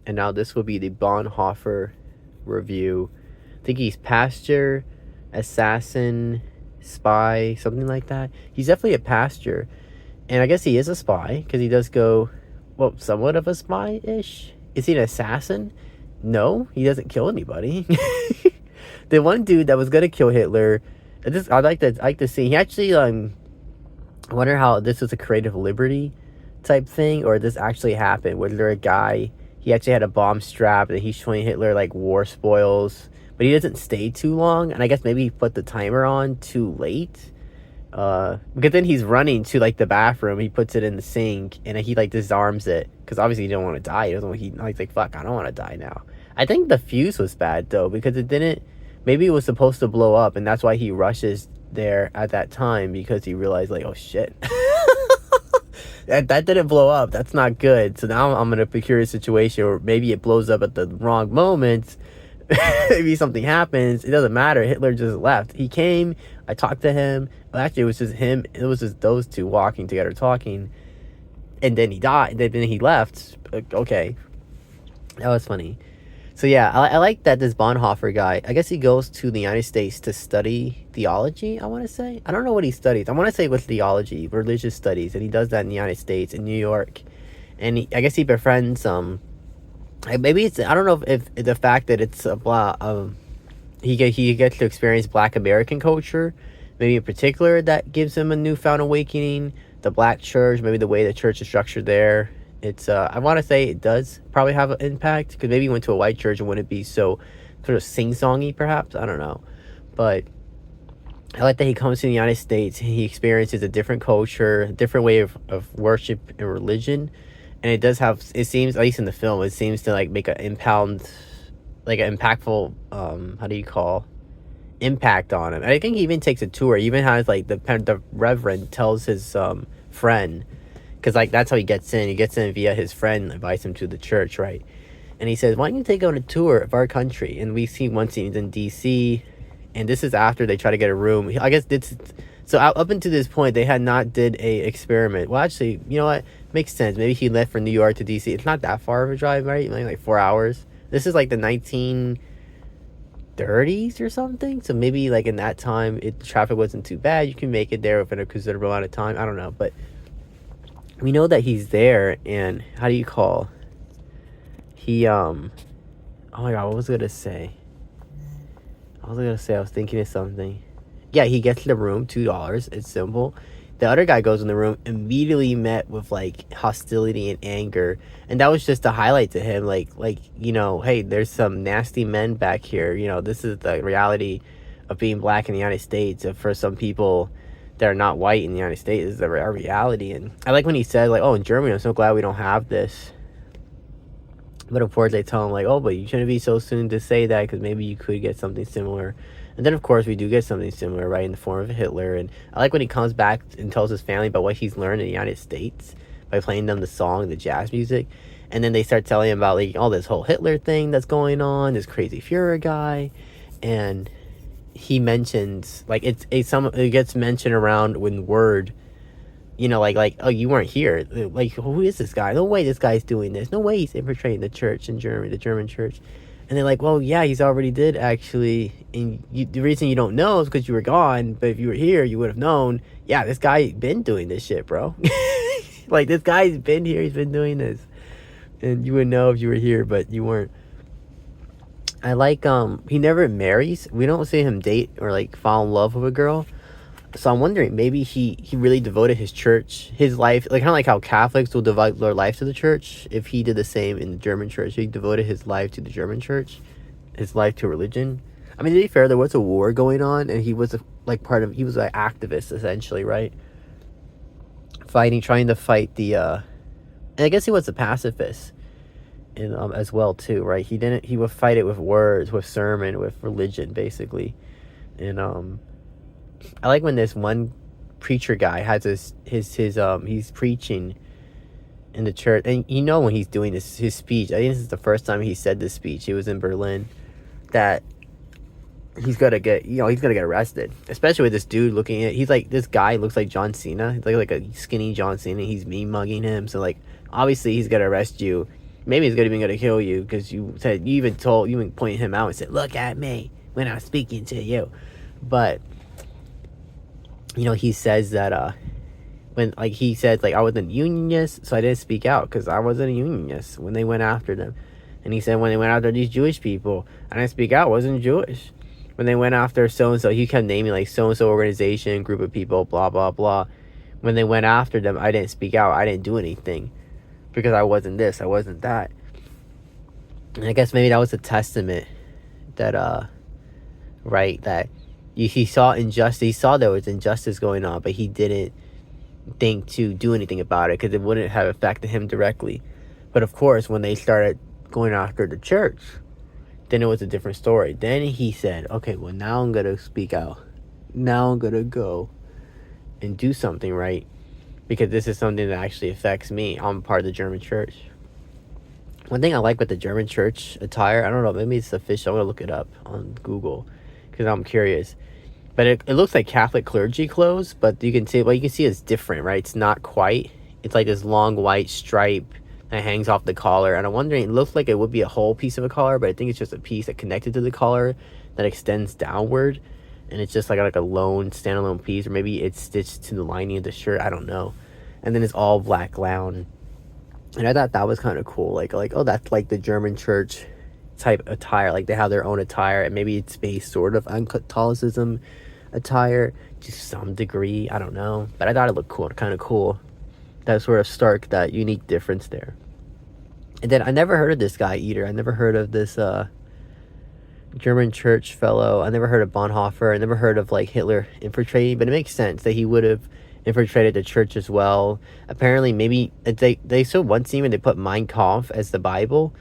and now this will be the Bonhoeffer review. I think he's pastor, assassin, spy, something like that. He's definitely a pastor, and I guess he is a spy because he does go, well, somewhat of a spy-ish. Is he an assassin? No, he doesn't kill anybody. The one dude that was gonna kill Hitler, I like to see. He actually I wonder how this was a creative liberty type thing, or this actually happened. Was there a guy, he actually had a bomb strapped and he's showing Hitler like war spoils, but he doesn't stay too long, and I guess maybe he put the timer on too late. Because then he's running to like the bathroom, he puts it in the sink, and he like disarms it because obviously he don't want to die. He doesn't want, he's like, fuck, I don't want to die now. I think the fuse was bad though, because it didn't. Maybe it was supposed to blow up, and that's why he rushes there at that time, because he realized like, oh shit. That didn't blow up. That's not good. So now I'm in a precarious situation, or maybe it blows up at the wrong moment. Maybe something happens. It doesn't matter. Hitler just left. He came. I talked to him. Well, actually, it was just him. It was just those two walking together, talking. And then he died. Then he left. Okay. That was funny. So yeah, I like that this Bonhoeffer guy, I guess he goes to the United States to study theology, I want to say. I don't know what he studies. I want to say with theology, religious studies, and he does that in the United States, in New York. And I guess he befriends, maybe it's, I don't know if the fact that it's he gets to experience Black American culture, maybe in particular, that gives him a newfound awakening. The Black church, maybe the way the church is structured there. It's I want to say it does probably have an impact, because maybe he went to a white church and wouldn't be so sort of sing-songy, perhaps. I don't know. But I like that he comes to the United States and he experiences a different culture, a different way of worship and religion. And it does have, it seems, at least in the film, it seems to like make an impound, like an impactful, how do you call, impact on him. And I think he even takes a tour. He even has like the reverend tells his friend, because like that's how he gets in. He gets in via his friend invites him to the church, right? And he says, why don't you take on a tour of our country? And we see one scene in DC, and this is after they try to get a room. I guess it's, so up until this point they had not did a experiment. Well, actually, you know what, makes sense. Maybe he left from New York to DC. It's not that far of a drive, right? Like 4 hours. This is like the 1930s or something, so maybe like in that time traffic wasn't too bad. You can make it there within a considerable amount of time. I don't know, but we know that he's there. And how do you call, he oh my god, what was I gonna say? I was thinking of something. Yeah, he gets the room, $2. It's simple. The other guy goes in the room, immediately met with like hostility and anger, and that was just a highlight to him, like you know, hey, there's some nasty men back here. You know, this is the reality of being Black in the United States. For some people that are not white in the United States, this is our reality. And I like when he said like, oh, in Germany, I'm so glad we don't have this. But of course they tell him like, oh, but you shouldn't be so soon to say that, because maybe you could get something similar. And then of course we do get something similar, right, in the form of Hitler. And I like when he comes back and tells his family about what he's learned in the United States by playing them the song, the jazz music. And then they start telling him about like all this whole Hitler thing that's going on, this crazy Führer guy. And he mentions like it gets mentioned around when word, you know, like oh, you weren't here, like who is this guy? No way this guy's doing this. No way he's infiltrating the church in Germany, the German church. And they're like, well, yeah, he's already did actually, and the reason you don't know is because you were gone, but if you were here you would have known. Yeah, this guy been doing this shit, bro. Like, this guy's been here, he's been doing this, and you would know if you were here, but you weren't. I like he never marries. We don't see him date or like fall in love with a girl. So I'm wondering, maybe he really devoted his church, his life, like kind of like how Catholics will devote their life to the church. If he did the same in the German church, he devoted his life to the German church, his life to religion. I mean, to be fair, there was a war going on, and he was he was an activist essentially, right? Trying to fight the, and I guess he was a pacifist, and as well too, right? He would fight it with words, with sermon, with religion, basically, and I like when this one preacher guy has he's preaching in the church, and you know when he's doing his speech, I think this is the first time he said this speech, it was in Berlin, that he's gonna get arrested, especially with this dude looking at, he's like, this guy looks like John Cena. He's like a skinny John Cena. He's mean mugging him, so like obviously he's gonna arrest you Maybe he's even gonna kill you because you said you even pointed him out and said, "Look at me when I'm speaking to you." But he says that when he said I wasn't a unionist, so I didn't speak out because I wasn't a unionist when they went after them. And he said when they went after these Jewish people, I didn't speak out. I wasn't Jewish. When they went after so and so, he kept naming so and so organization, group of people, blah blah blah. When they went after them, I didn't speak out. I didn't do anything because I wasn't this, I wasn't that. And I guess maybe that was a testament that right, that he saw injustice. He saw there was injustice going on, but he didn't think to do anything about it because it wouldn't have affected him directly. But of course, when they started going after the church, then it was a different story. Then he said, okay, well, now I'm gonna speak out. Now I'm gonna go and do something, right? Because this is something that actually affects me. I'm part of the German church. One thing I like with the German church attire, I don't know, maybe it's official. I'm gonna look it up on Google because I'm curious. But it looks like Catholic clergy clothes, but you can see it's different, right? It's not quite. It's like this long white stripe that hangs off the collar. And I'm wondering, it looks like it would be a whole piece of a collar, but I think it's just a piece that connected to the collar that extends downward. And it's just like a lone standalone piece, or maybe it's stitched to the lining of the shirt. I don't know. And then it's all black gown. And I thought that was kind of cool. Oh, that's like the German church type attire. Like they have their own attire, and maybe it's based sort of on Catholicism attire to some degree. I don't know, but I thought it looked cool, kind of cool. That sort of stark, that unique difference there. And then I never heard of this guy either. I never heard of this German church fellow. I never heard of Bonhoeffer. I never heard of Hitler infiltrating, but it makes sense that he would have infiltrated the church as well. Apparently, maybe they showed one scene when they put Mein Kampf as the Bible,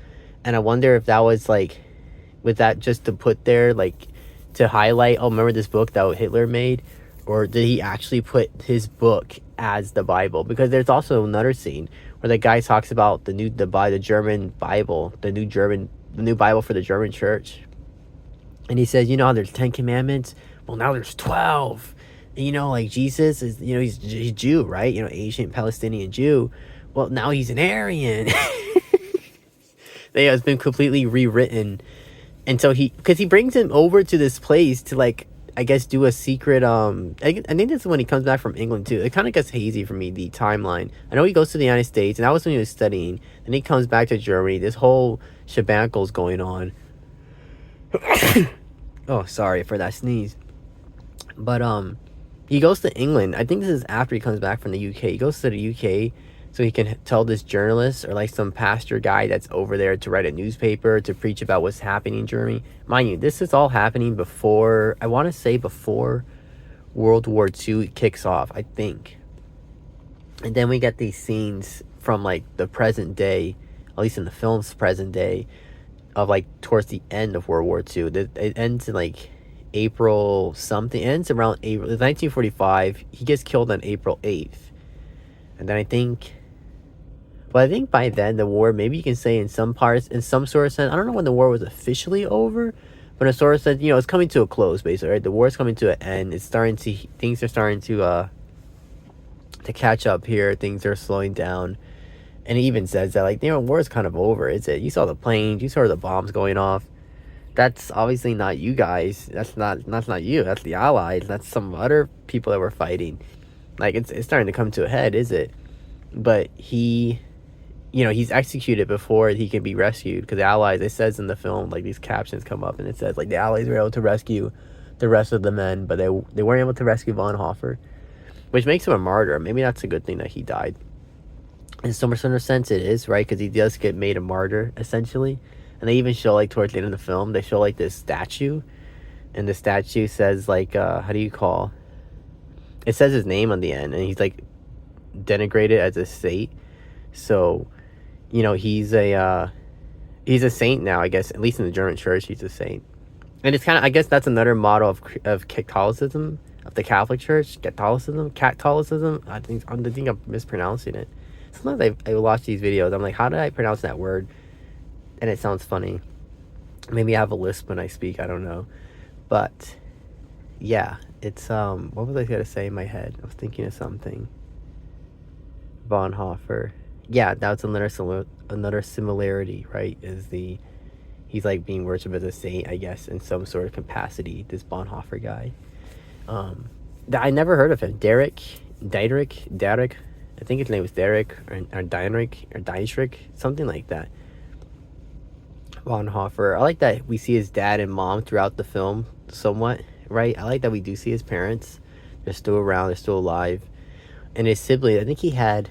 and I wonder if that was was that just to put there to highlight, oh, remember this book that Hitler made? Or did he actually put his book as the Bible? Because there's also another scene where the guy talks about the German Bible, the new Bible for the German church. And he says, how there's 10 commandments? Well, now there's 12. And Jesus is, he's Jew, right? Ancient Palestinian Jew. Well, now he's an Aryan. They has been completely rewritten. And so because he brings him over to this place to I guess do a secret, I think this is when he comes back from England too. It kind of gets hazy for me, the timeline. I know he goes to the United States, and that was when he was studying. Then he comes back to Germany. This whole shebankle's going on. Oh, sorry for that sneeze. But he goes to England. I think this is after he comes back from the UK. He goes to the UK so he can tell this journalist or some pastor guy that's over there to write a newspaper to preach about what's happening in Germany. Mind you, this is all happening before, I want to say before World War II kicks off, I think. And then we get these scenes from the present day, at least in the film's present day, of towards the end of World War II. It ends in April something. It ends around April. It's 1945. He gets killed on April 8th. And then I think by then the war, maybe you can say in some parts, in some sort of sense, I don't know when the war was officially over, but in sort of sense, it's coming to a close, basically, right? The war is coming to an end. Things are starting to catch up here. Things are slowing down. And it even says that war is kind of over. Is it? You saw the planes, you saw the bombs going off. That's obviously not you guys. That's not you. That's the Allies. That's some other people that were fighting. It's starting to come to a head, is it? But he's executed before he can be rescued, because the Allies, it says in the film, these captions come up and it says the Allies were able to rescue the rest of the men, but they weren't able to rescue Bonhoeffer, which makes him a martyr. Maybe that's a good thing that he died. In some sort of sense, it is, right? Because he does get made a martyr, essentially. And they even show, towards the end of the film, they show, this statue. And the statue says, how do you call? It says his name on the end. And he's, denigrated as a saint. So, he's a saint now, I guess. At least in the German church, he's a saint. And it's kind of, I guess that's another model of Catholicism, of the Catholic Church. Catholicism. I think I'm mispronouncing it. Sometimes I watch these videos. I'm like, how did I pronounce that word? And it sounds funny. Maybe I have a lisp when I speak. I don't know. But yeah, it's what was I gonna say in my head? I was thinking of something. Bonhoeffer. Yeah, that's another similarity, right? Is the he's like being worshipped as a saint, I guess, in some sort of capacity. This Bonhoeffer guy. Um, I never heard of him. Derek. I think his name was Derek or Deinrich, something like that. Bonhoeffer. I like that we see his dad and mom throughout the film, somewhat, right? I like that we do see his parents. They're still around. They're still alive. And his sibling. I think he had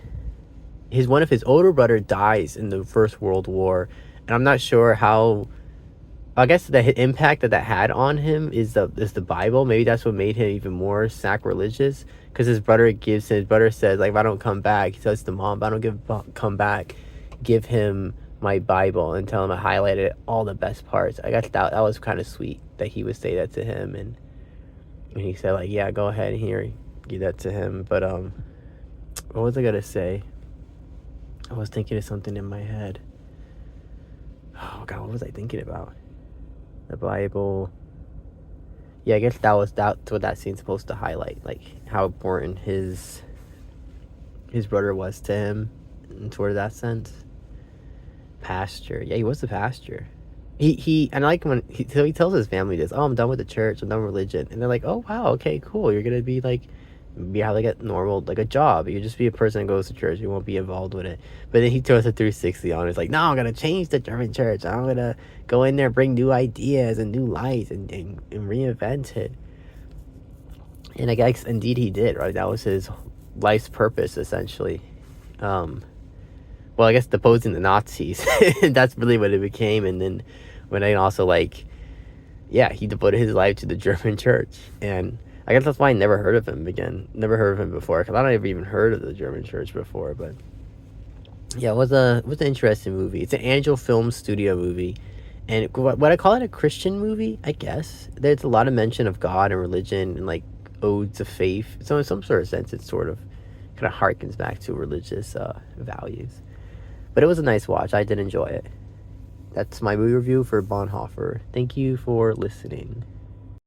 his one of his older brother dies in the First World War, and I'm not sure how. I guess the impact that had on him is the Bible. Maybe that's what made him even more sacrilegious. Because his brother says, like, if I don't come back, he says to mom, if I don't come back, give him my Bible and tell him I highlighted all the best parts. I guess that was kind of sweet that he would say that to him, and he said, like, yeah, go ahead here, give that to him. But what was I gonna say? I was thinking of something in my head. Oh God, what was I thinking about? The Bible. Yeah, I guess that's what that scene's supposed to highlight, like how important his brother was to him in sort of that sense. Pastor. Yeah, he was the pastor. He and I like when he tells his family this, oh, I'm done with the church, I'm done with religion. And they're like, oh wow, okay, cool. You're gonna be like have like a normal, like a job. You just be a person that goes to church. You won't be involved with it. But then he throws a 360 on. It's like, no, I'm gonna change the German church. I'm gonna go in there, bring new ideas and new lights, and reinvent it. And I guess indeed he did. Right, that was his life's purpose essentially. Well, I guess deposing the Nazis. That's really what it became. And then when I also like, yeah, he devoted his life to the German church. And I guess that's why I never heard of him again. Never heard of him before, because I don't ever even heard of the German church before. But yeah, it was an interesting movie. It's an Angel Film Studio movie, and what I call it, a Christian movie, I guess. There's a lot of mention of God and religion and like odes of faith. So in some sort of sense, it sort of kind of harkens back to religious values. But it was a nice watch. I did enjoy it. That's my movie review for Bonhoeffer. Thank you for listening.